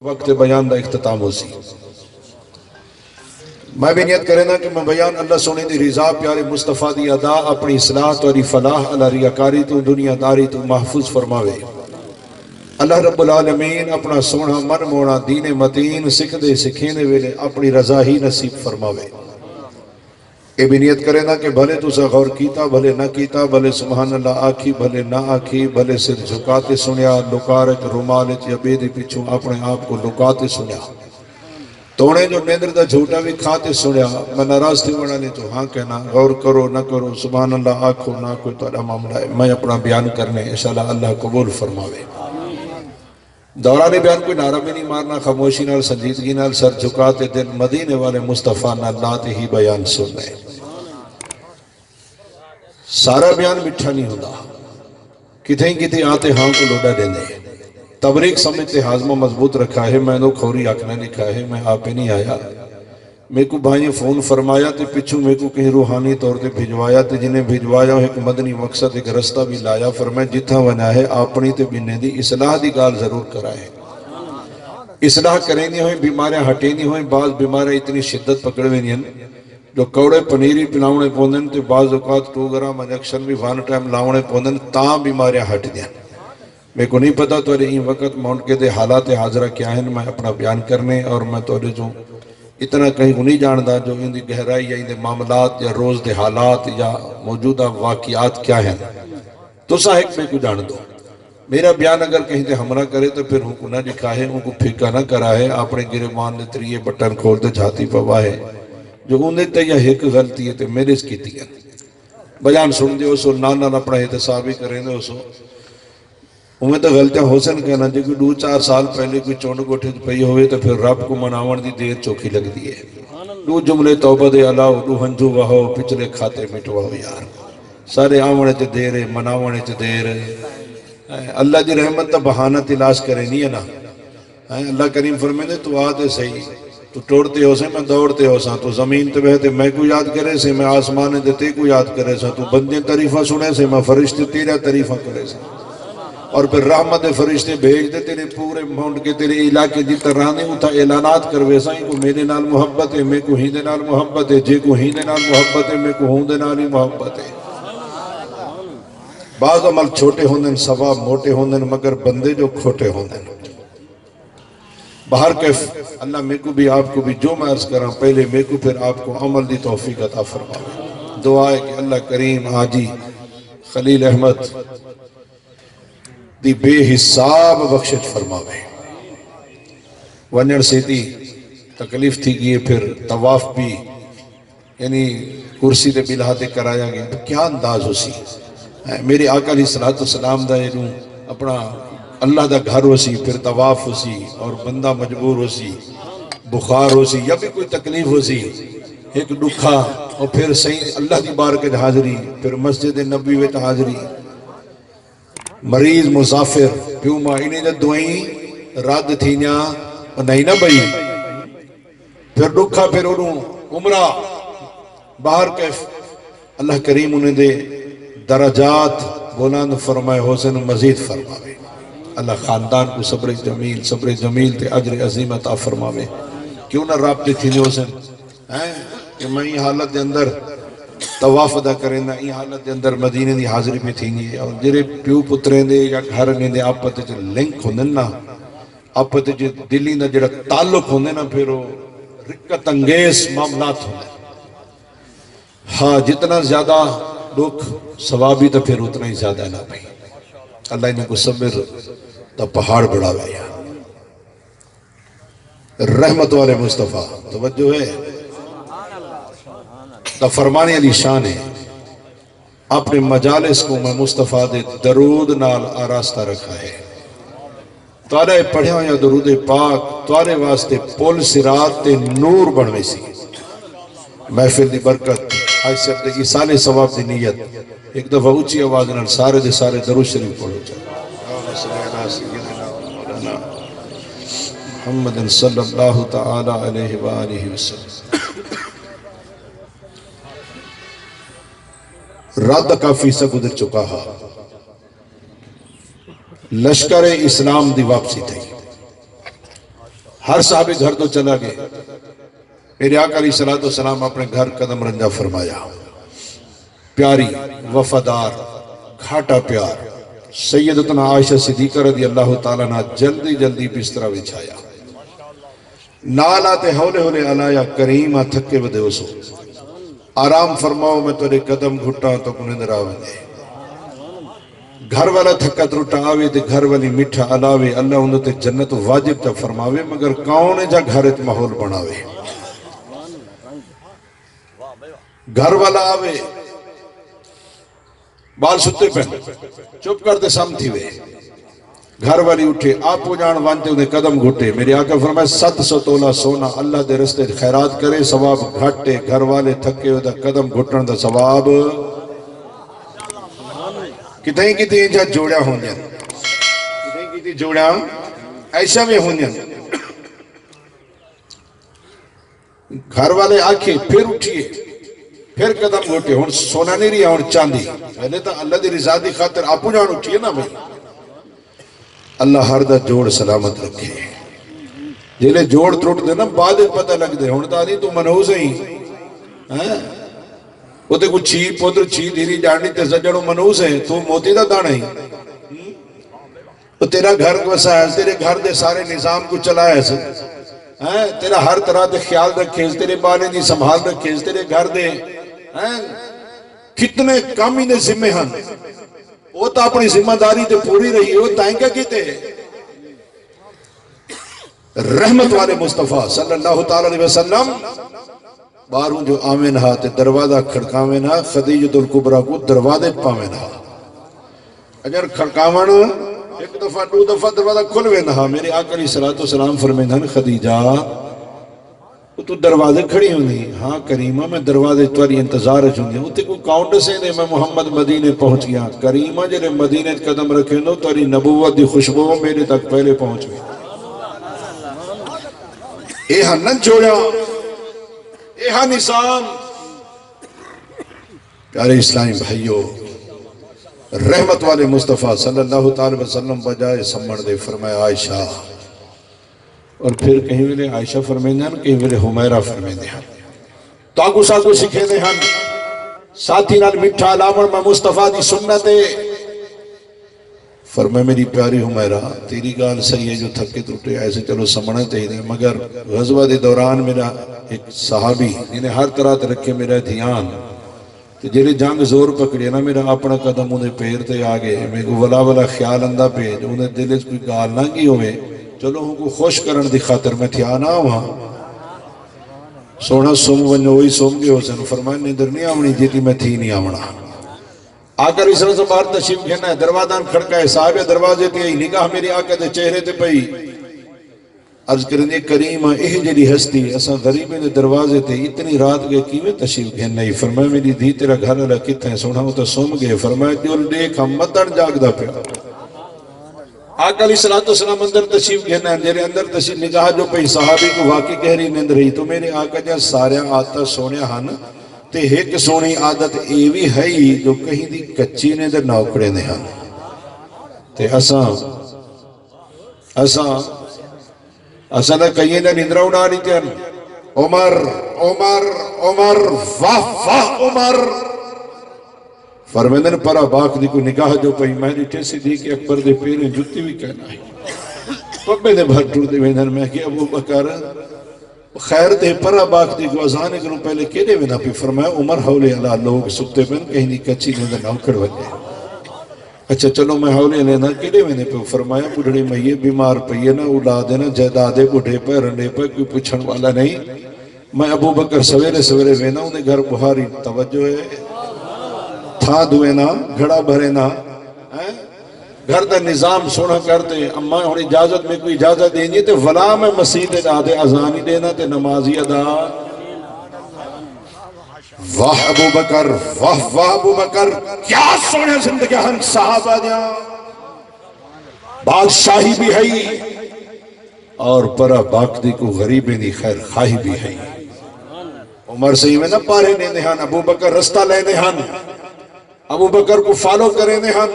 وقت بیان دا اختتام ہو سی میں بھی نیت کرے نا کہ میں بیان اللہ سونے دی رضا پیارے مصطفیٰ دی ادا اپنی اصلاح تو فلاح اللہ ریاکاری تو دنیا داری تو محفوظ فرماوے اللہ رب العالمین اپنا سونا من مونا دین متین سکھ دے سکھینے ویلے اپنی رضا ہی نصیب فرماوے اے بھی نیت کرے نا کہ بھلے تو سے غور کیتا بھلے نہ کیتا بھلے سبحان اللہ آکھی بھلے نہ آکھی بھلے سر جھکاتے سنیا لکارت رومالت یا بیدی پچھوں اپنے آپ کو لکاتے سنیا توڑے جو نیندر دا جھوٹا بھی کھاتے سنیا میں ناراض تھی بڑھانے تو ہاں کہنا غور کرو نہ کرو سبحان اللہ آکھو نہ کوئی تو معاملہ ہے میں اپنا بیان کرنے انشاءاللہ اللہ قبول فرماوے دوران بیان کوئی نعرہ بھی نہیں مارنا خاموشی نال سنجیدگی نال سر جھکاتے دل مدینے والے مصطفیٰ نال لاتے ہی بیان سننے سارا بیان مٹھا نہیں ہوتا کتیں کتیں آتے ہاں کو لوٹا دینے تبریک سمجھتے حازمہ مضبوط رکھا ہے میں نے کھوری آکھنا لکھا ہے میں آپ پہ نہیں آیا میں کو بھائیں فون فرمایا تے پچھو میں کو کہیں روحانی طور تے بھیجوایا تے جنہیں بھیجوایا ایک مدنی مقصد ایک رستہ بھی لایا فرمائے جتھا ونا ہے اپنی تے بننے دی اصلاح دی گال ضرور کرائے اصلاح کریں نہیں ہوئیں بیماریاں ہٹیں نہیں ہوئیں بعض بیماریاں اتنی شدت پکڑ ہوئے نہیں جو کوڑے پنیری پلاؤنے پوندن تے بعض اوقات 2 گرام انجیکشن بھی وان ٹائم لاؤنے پوندن تاں بیماریاں ہٹ دیں میں کو نہیں پتا تو این وقت مونٹ کے دے حالات حاضرہ کیا ہیں میں اپنا بیان کرنے اور میں تو جو اتنا کہیں کو نہیں جاندہ جو ان دی گہرائی یا ان دے معاملات یا روز دے حالات یا موجودہ واقعات کیا ہیں تو ساہک میں کو جان دو میرا بیان اگر کہیں تے حملہ کرے تو پھر ان کو نہ لکھا ہے ان کو پھکا نہ کرا ہے اپنے گرمان نے تریے بٹن کھول دے جھاتی پوا ہے جو انہیں تے یا ایک غلطی ہے تے میرے اس کی تھی بیان سن دے اسو نانا اپنا احتسابی کریں دے اسو ہمیں تو غلطیاں حسن کہنا جو کہ 2-4 سال پہلے کوئی چونڈ گوٹھے پئی ہوئے تو پھر رب کو مناون دی دیر چوکھی لگ دی ہے 2 جملے توبہ دے علاو 2 ہنجو وہو پچھلے کھاتے مٹواؤ یار سارے آونے تے دیر مناونے تے دیر اللہ دی رحمت تا بہانہ تلاش کرے نہیں ہے نا اللہ کریم فرمینے تو آتے صحیح تو ٹوڑتے ہو سے میں دوڑتے ہو سا تو زمین تے بہتے میں کو یاد کرے سے میں آسمانے تے تے کو یاد کرے سا تو بندے طریفہ سنے سے میں فرشتے تیرا طریفہ کرے سا اور پھر رحمت فرشتے بھیج دے تیرے پورے مونٹ کے تیرے علاقے جی ترانے ہوتا اعلانات کروے سائیں کو میرے نال محبت ہے میں کو ہی دے نال محبت ہے جے کو ہی دے نال محبت ہے میں کو ہوں دے نال ہی محبت ہے بعض عمل چھوٹے ہوندن ثواب موٹے ہوندن مگر بندے جو کھوٹے ہوندن باہر کیف اللہ میں کو بھی آپ کو بھی جو میں عرض کراں پہلے میں کو پھر آپ کو عمل دی توفیق عطا فرمائے دعا ہے کہ اللہ کریم حاجی خلیل احمد دی بے حساب بخشت فرماوے ونر سیتی تکلیف تھی گئے پھر طواف بھی یعنی کرسی دے بلہاتے کرایا گیا کیا انداز ہو سی میرے آقا علیہ السلام دا یہ اپنا اللہ دا گھر ہو سی پھر طواف ہو سی اور بندہ مجبور ہو سی بخار ہو سی یا بھی کوئی تکلیف ہو سی ایک دکھا اور پھر صحیح اللہ دی بارکت حاضری پھر مسجد نبی ویت حاضری مریض مسافر پیو ماں انہیں جا دعائیں رات تھی نیا نہیں نہ بھئی پھر دکھا پھر انہوں عمرہ باہر کیف اللہ کریم انہیں دے درجات بلند فرمائے حسن مزید فرمائے اللہ خاندان کو صبر جمیل تے اجر عظیم عطا فرماوے کیوں نہ رابطے تھی نہیں حسن کہ میں یہ حالت دے اندر طواف ادا کریں نا یہ حالت دے اندر مدینے دی حاضری میں تھی نہیں اور جرے پیو پتریں دے یا گھر نے دے آپ پتے جو لنک ہوندن نا آپ پتے جو دلی نا جڑا تعلق ہوندن نا پھر وہ رکت انگیز معاملات ہوندن ہاں جتنا زیادہ دکھ ثوابی تو پھر اتنا ہی زیادہ ہے نا بھائی اللہ انہیں کو صبر تا پہاڑ بڑھا گیا رحمت والے مصطفیٰ توجہ ہے تا فرمانے علی شان ہے اپنے مجالس کو میں مصطفیٰ دے درود نال آراستہ رکھا ہے توارے پڑھے یا درود پاک توارے واسطے پول سرات تے نور بڑھوے سی محفل دی برکت آج سے اپنے کی سالے ثواب دی نیت ایک دفعہ اونچی آواز نال سارے دے سارے درود شریف پڑھو جائے محمد صلی اللہ تعالی علیہ وآلہ وسلم رات کافی سے گزر چکا ہے لشکر اسلام دی واپسی تھی ہر صحابی گھر تو چلا گئے. میرے آقا علیہ الصلوۃ والسلام اپنے گھر قدم رنجہ فرمایا. پیاری وفادار کھاٹا پیار سیدتنا عائشہ صدیقہ رضی اللہ تعالیٰ عنہ جلدی جلدی بسترہ بچھایا. نال آتے ہولے ہولے علایا کریمہ تھکے ودے اسو آرام فرماؤ میں تیرے قدم گھٹا تو کنندر آوے. گھر والا تھکا تروٹا آوے تے گھر والی میٹھا علاوے. اللہ انہوں تے جنت واجب تا فرماوے مگر کون جا گھرت ماحول بناوے. گھر والا آوے بال ستے پہن چپ کرتے سام تھی وے. گھر والی اٹھے آپ جان وانتے انہیں قدم گھٹے. میرے آقا فرمائے 700 تولہ سونا اللہ دے رستے خیرات کرے ثواب گھٹے. گھر والے تھکے ہوئے دا قدم گھٹن دا ثواب کتہیں کتیں جا جوڑا ہونیاں. کتہیں کتیں جوڑا ایسا میں ہونیاں. گھر والے آکھے پھر اٹھئے پھر قدم گھٹے. ہون سونا نہیں رہا ہون چاندی. پہلے تا اللہ دی رضا دی خاطر آپو جان اٹھئے نا بھئی. اللہ ہر دا جوڑ سلامت رکھے. جیلے جوڑ تروٹ دے نا بعد پتہ لگ دے. ہون تا نہیں تو منحوس ہی وہ تے کچھ چھی پودر چھی دھیری جاننی تے زجڑوں منحوس ہیں. تو موتی دا دانا ہی تو تیرا گھر وسائل تیرے گھر دے سارے نظام کو چلائے ایسے. تیرا ہر طرح دے خیال رکھے تیرے بانے دی سنبھال رکھے تیرے گھر دے کتنے کام ہی نے ذمہ ہن. وہ تا اپنی ذمہ داری تے پوری رہی. وہ تائیں کیا کہتے ہیں رحمت والے مصطفیٰ صلی اللہ تعالیٰ علیہ وسلم باروں جو آمین ہا تے دروازہ کھڑکاوین ہا. خدیجۃ الکبریٰ کو دروازے پاوین ہا. اگر کھڑکاوین ایک دفعہ دو دفعہ دروازہ کھلوین ہا. میرے آقا علیہ السلام فرمائیں ہن خدیجہ تو دروازے کھڑی ہوندی. ہاں کریمہ میں دروازے تواری انتظار ہوندی. وہ تے کوئی کاؤنٹر سے دے میں محمد مدینے پہنچ گیا. کریمہ جلے مدینے قدم رکھے نو تواری نبوت دی خوشبو میرے تک پہلے پہنچ گئی. اے ہاں نہ جوڑا اے ہاں نظام. پیارے اسلامی بھائیو رحمت والے مصطفیٰ صلی اللہ تعالی وسلم بجائے سمڑ دے فرمایا عائشہ. اور پھر کہیں ویلے عائشہ فرمائیں دے کہیں ویلے حمیرہ فرمائیں دے ہن. تاکو ساکو سکھے دے ہن ساتھی نال مٹھا لامن میں مصطفیٰ دی سنت ہے. فرمائے میری پیاری حمیرہ تیری گال صحیح ہے جو تھکے ٹوٹے ایسے چلو سمڑا چاہیے دے. مگر غزوہ دے دوران میرا ایک صحابی جنہیں ہر طرح تے رکھے میرا دھیان جیلے جنگ زور پکڑے نا میرا اپنا قدم انہیں پیر تے آگے. میں کو ولا ولا خیال اندہ پہ جو انہیں دلے کوئی گال نہ کی ہوئے. چلو ہوں کو خوش کرن دی خاطر میں تھی آنا وہاں سونا سوم ونجو ہوئی سوم گے حسن فرمائے نیدر نہیں آمنی جیتی میں تھی نہیں آمنا. آقا اس طرح سے باہر تشریف گھنا ہے. دروازان کھڑکا ہے صاحب دروازے تے ہی نگاہ میری آقا دے چہرے تے پئی. عرض کرنے کریمہ اہ جلی ہستی اساں غریبیں دے دروازے تے اتنی رات گئے کیویں تشریف گھن نہیں. فرمایا میری دھی تیرا گھر والا کتنا ہے سونا وہ تو سوم گئے. فرمایا دل دیکھ ہم مدن جاگدا پیا. آقا علیہ السلام اندر تشریف گھنا ہے. جیرے اندر تشریف نگاہ جو پئی صحابی کو واقعی گہری نیند رہی. تو میرے آقا جا سارے آتا سونے ہن تے ایک سونی عادت ایوی ہے جو کہیں دی کچی نے در نوکڑے نے ہن. تے اساں دا کہیں دا نندرہ اڑا رہی تھے. عمر عمر عمر واہ واہ عمر فرمیندن پرا باق دی کو نگاہ جو پہی میں نے صدیق اکبر دے پیریں جتی بھی کہنا ہے. پبے دے بھر ٹوڑ دے ویندن میں کہ ابو بکر خیر دے پرا باق دی کو ازانے کروں پہلے کیلے وینا پہ. فرمایا عمر حولے اللہ لوگ سکتے پہن کہیں دی کچی نے در نوکڑ وجے. اچھا چلو میں حولے لینا کیلے وینے پہ. فرمایا بڑھڑی میں یہ بیمار پہ نا اولادے نا جائدادے بڑھے پہ رنڈے پہ کوئی پوچھن والا نہیں. میں ابو بکر سویرے سویرے وینا انہیں گھر بہاری توجہ ہے تھا دوئے نا گھڑا بھرے نا گھر دا نظام سونا کرتے. اماں ہونی اجازت میں کوئی اجازت دینی تے ولا میں مسیح دے دے ازانی دینا تے نمازی ادا. واہ ابو بکر واہ واہ ابو بکر کیا سونے زندگی ہن صحابہ دیا. بادشاہی بھی ہے اور پرا باقی کو غریبیں دی خیر خواہی بھی ہے. عمر سے ہی میں نہ پارے نے دہان. ابو بکر رستہ لے دہان. ابو بکر کو فالو کرے دہان.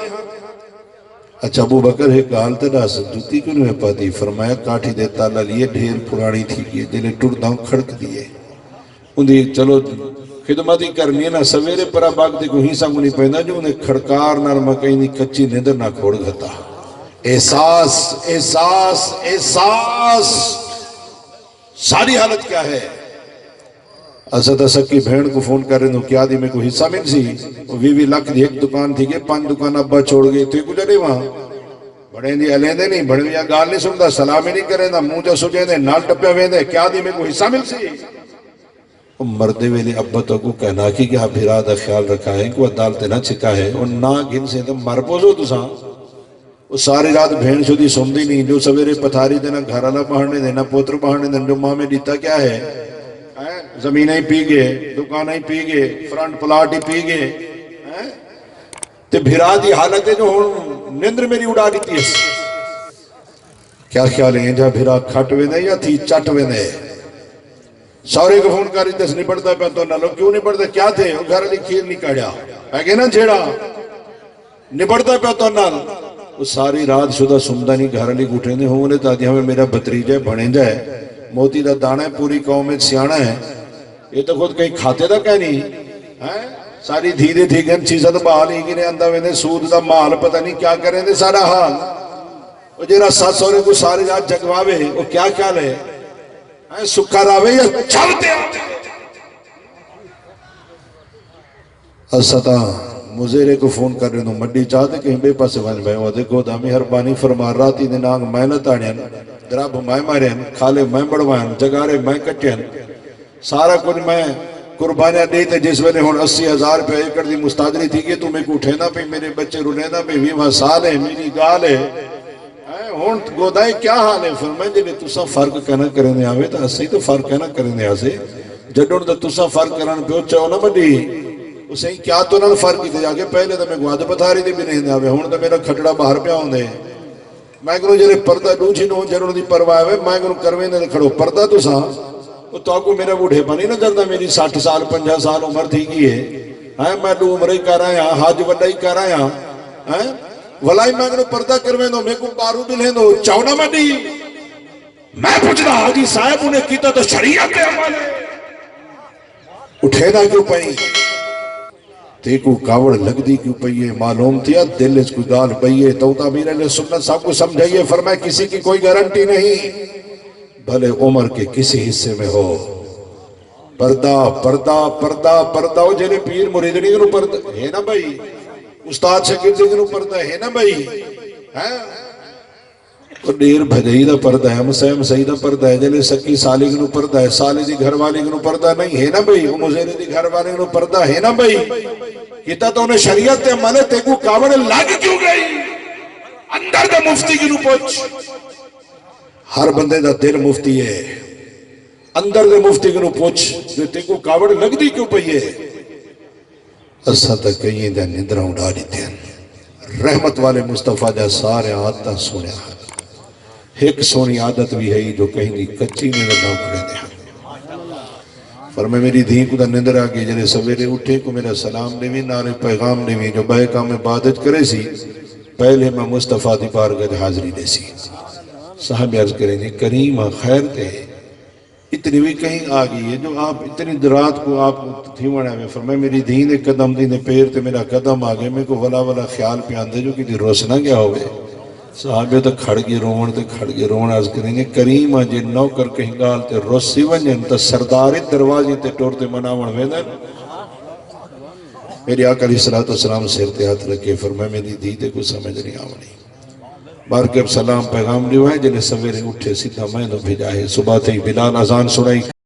اچھا ابو بکر ہے گال تے دس جوتی کیوں نہیں پاتی؟ فرمایا کاٹھی دے تالا لیے ڈھیر پرانی تھی کہ جلے ٹردا ہوں کھڑک دیے اندھی چلو خدمت ہی کرنی ہے نا سویرے پرا باغ دے کو ہیسا کو نہیں پہنا جو انہیں کھڑکار نرمہ کہیں دی کچی نیندر نہ کھوڑ گھتا احساس احساس احساس ساری حالت کیا ہے؟ اسد اسد کی بھین کو فون کر رہے ہیں کیا دی میں کو حصہ مل سی 20 لاکھ دی ایک دکان تھی کہ 5 دکان ابا چھوڑ گئے تھے کچھ نہیں وہاں بڑے دی علیندے نہیں بڑے یا گال نہیں سنتا سلامی نہیں کریں دا منہ جا سجے دے نال ٹپیا ہوئے دے کیا دی میں کو حصہ مل سی مردے ویلے ابا تو کو کہنا کی کہ بھیرا دا خیال رکھا ہے کہ وہ عدالتے نہ چکا ہے اور نہ گن سے تو مر پوزو تو ساں وہ ساری رات بھین شدی سمدی نہیں جو سویرے پتھاری دینا گھر والا پہاڑنے دینا پوتر پہاڑنے دینا جو ماں میں دیتا کیا ہے زمینیں ہی پی گئے دکانیں ہی پی گئے فرنٹ پلاٹ ہی پی گئے تے بھیرا دی حالت ہے جو نندر میری اڑا دیتی ہے کیا خیال ہے جہاں بھیرا کھٹ ویندے یا تھی چٹ ویندے سورے کو فون کری دس نہیں پڑتا پہ تو نہ لو کیوں نہیں پڑتا کیا تھے وہ گھر علی کھیر نہیں کڑیا ہے نا جھیڑا نہیں پڑتا پہ تو نہ وہ ساری رات شدہ سمدہ نہیں گھر علی گھٹے دے ہوں نے دادی ہمیں میرا بطریجہ بھڑیں جائے موتی دا دانا ہے پوری قوم میں سیانہ ہے یہ تو خود کہیں کھاتے دا کہیں نہیں ساری دھیرے تھی گن چیزہ تو بحال ہی گنے اندہ ویندے سود دا مال پتہ نہیں کیا کریں دے سارا حال وہ جیرا سات سورے کو سارے رات جگواوے وہ کیا خیال ہے سکھا راوے یا چھوتے اسطا مزیرے کو فون کر رہے ہیں مڈی چاہتے کہیں بے پاسے بھائی بھائی وہ دیکھو دامی ہر بانی فرما راتی دے نانگ میں نہ تاڑیں دراب میں ماریں کھالے میں بڑوائیں جگارے میں کٹیں سارا کچھ میں قربانیاں دیتے جس ویلے ہون 80,000 پہ ایکڑ دی مستاجری تھی کہ تمہیں کو اٹھینا پہ میرے بچے رولینا پہ 20 سال ہے میری گال ہے ہون گودائی کیا حال ہے فرمائیں جب تُسا فرق کہنا کرنے آوے تو اسی تو فرق کہنا کرنے آسے جڑوں تو تُسا فرق کرنے پہ چاہو نا بڑی اسے کیا تو نہ فرق کی تھے جاکے پہلے تو میں گواد پتھاری دے بھی نہیں آوے ہون تو میرا کھٹڑا باہر پہ آؤں دے میں کہوں جلے پردہ ڈوچی نو جڑوں دی پرواہ ہے میں کہوں کرویں دے کھڑو پردہ تو سا وہ تو آکو میرا بوڑھے پانی نہ کرتا میری 60 سال 50 سال عمر تھی کی ہے میں دو عمرہی کر آیا حاج وڈائی کر آیا ولائی میں کہوں پردہ کرویں دو میں کو بارو بلیں دو چاونا مڈی میں پوچھنا حاجی صاحب انہیں کیتا تو شریعت کے عمل ہے اٹھے نہ کیوں پہیں دیکھو کاوڑ لگ دی کیوں پئیے معلوم تھیا دل اس کوئی گال پئیے تو تعمیر علیہ سنت صاحب کو سمجھائیے فرمائے کسی کی کوئی گارنٹی نہیں بھلے عمر کے کسی حصے میں ہو پردہ پردہ پردہ پردہ ہو جنہیں پیر مریدنی کنو پردہ ہے نا بھائی استاد شکردی کنو پردہ ہے نا بھائی تو دیر بھجائی دا پردہ ہے مسیم سیدہ پردہ ہے جنہیں سکی سالی کنو پردہ ہے سالی دی گھر والی کنو پردہ نہیں ہے نا بھائی مزیرے دی گھر والی کنو پردہ ہے نا بھائی کہتا تو انہیں شریعت تے ملے تے کو کاوڑ لگ کیوں گئی اندر دا مفتی کنو پوچھ ہر بندے دا دل مفتی ہے اندر دے مفتی کنو پوچھ جو تے کو کاوڑ لگ دی کیوں پئیے اسا تک کہیں دے نندرہ اڑا دیتے ہیں رحمت والے مصطفیٰ جا سارے عادتہ سونے ایک سونی عادت بھی ہے جو کہیں دی کچی میں لگاؤ کھڑے دے فرمائے میری دھین کو دا نندر آگے جنہیں سویرے اٹھے کو میرا سلام دیوی نارے پیغام دیوی جو بہے کام عبادت کرے سی پہلے میں مصطفیٰ دی بارگاہ حاضری دے سی صاحب عرض کریں گے کریم خیر تے اتنی بھی کہیں آگئی ہے جو آپ اتنی درات کو آپ تھیوڑا میں فرمائے میری دین ایک قدم دین پیر تے میرا قدم آگئے میں کو ولا ولا خیال پہ آندے جو کہ دی روشنہ کیا ہوئے صحابے تو کھڑ گئے رون عرض کریں گے کریم جے نوکر کہیں گال تے روسی ونجن تا سرداری دروازی تے ٹورتے مناون ویدن میری آقا علیہ السلام سیر تے ہاتھ رکھے فرمائے میری دیدے کو سمجھ نہیں آونی بارکہ اب سلام پیغام دیو ہے جنہیں سویرے اٹھے سیدھا میں نے بھیجا ہے صبح تے بلال اذان سنائی